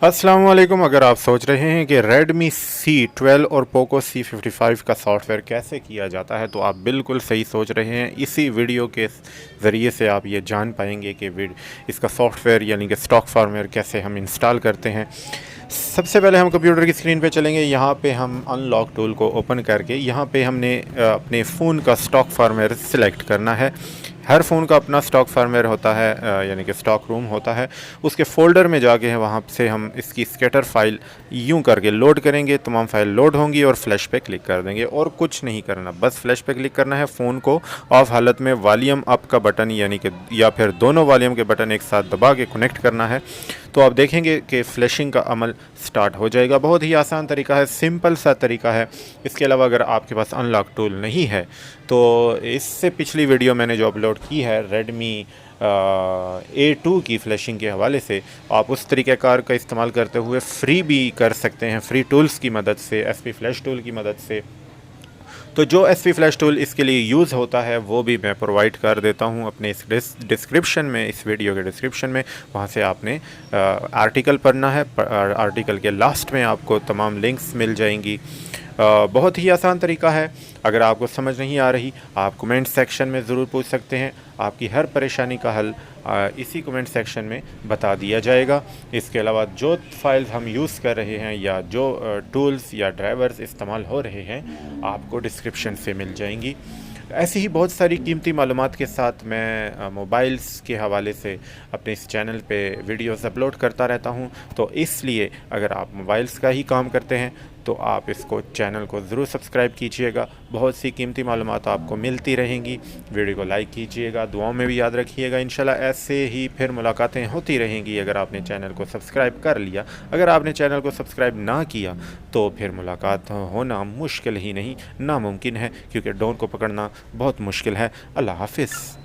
अस्सलाम वालेकुम। अगर आप सोच रहे हैं कि Redmi C12 और Poco C55 का सॉफ्टवेयर कैसे किया जाता है तो आप बिल्कुल सही सोच रहे हैं। इसी वीडियो के ज़रिए से आप ये जान पाएंगे कि इसका सॉफ्टवेयर यानी कि स्टॉक फार्मवेयर कैसे हम इंस्टॉल करते हैं। सबसे पहले हम कंप्यूटर की स्क्रीन पे चलेंगे। यहाँ पे हम अनलॉक टूल को ओपन करके यहाँ पे हमने अपने फ़ोन का स्टॉक फार्मवेयर सिलेक्ट करना है। हर फ़ोन का अपना स्टॉक फार्मवेयर होता है, यानी कि स्टॉक रूम होता है। उसके फ़ोल्डर में जाके हैं वहाँ से हम इसकी स्कैटर फाइल यूं करके लोड करेंगे। तमाम फाइल लोड होंगी और फ्लैश पे क्लिक कर देंगे और कुछ नहीं करना, बस फ्लैश पे क्लिक करना है। फ़ोन को ऑफ हालत में वॉल्यूम अप का बटन यानी कि या फिर दोनों वॉल्यूम के बटन एक साथ दबा के कनेक्ट करना है तो आप देखेंगे कि फ्लैशिंग का अमल स्टार्ट हो जाएगा। बहुत ही आसान तरीका है, सिंपल सा तरीका है। इसके अलावा अगर आपके पास अनलॉक टूल नहीं है तो इससे पिछली वीडियो मैंने जो अपलोड की है Redmi A2 की फ्लैशिंग के हवाले से, आप उस तरीक़ाकार का इस्तेमाल करते हुए फ्री भी कर सकते हैं, फ्री टूल्स की मदद से, SP फ्लैश टूल की मदद से। तो जो SP फ्लैश टूल इसके लिए यूज़ होता है वो भी मैं प्रोवाइड कर देता हूँ अपने इस डिस्क्रिप्शन में, इस वीडियो के डिस्क्रिप्शन में। वहाँ से आपने आर्टिकल पढ़ना है। आर्टिकल के लास्ट में आपको तमाम लिंक्स मिल जाएंगी। बहुत ही आसान तरीका है। अगर आपको समझ नहीं आ रही आप कमेंट सेक्शन में ज़रूर पूछ सकते हैं। आपकी हर परेशानी का हल इसी कमेंट सेक्शन में बता दिया जाएगा। इसके अलावा जो फाइल्स हम यूज़ कर रहे हैं या जो टूल्स या ड्राइवर्स इस्तेमाल हो रहे हैं आपको डिस्क्रिप्शन से मिल जाएंगी। ऐसी ही बहुत सारी कीमती मालूमात के साथ मैं मोबाइल्स के हवाले से अपने इस चैनल पे वीडियोस अपलोड करता रहता हूं। तो इसलिए अगर आप मोबाइल्स का ही काम करते हैं तो आप इसको चैनल को ज़रूर सब्सक्राइब कीजिएगा। बहुत सी कीमती मालूमात आपको मिलती रहेंगी। वीडियो को लाइक कीजिएगा, दुआओं में भी याद रखिएगा। इंशाल्लाह ऐसे ही फिर मुलाकातें होती रहेंगी अगर आपने चैनल को सब्सक्राइब कर लिया। अगर आपने चैनल को सब्सक्राइब ना किया तो फिर मुलाकात होना मुश्किल ही नहीं, नामुमकिन है, क्योंकि डोर को पकड़ना बहुत मुश्किल है। अल्लाह हाफिज़।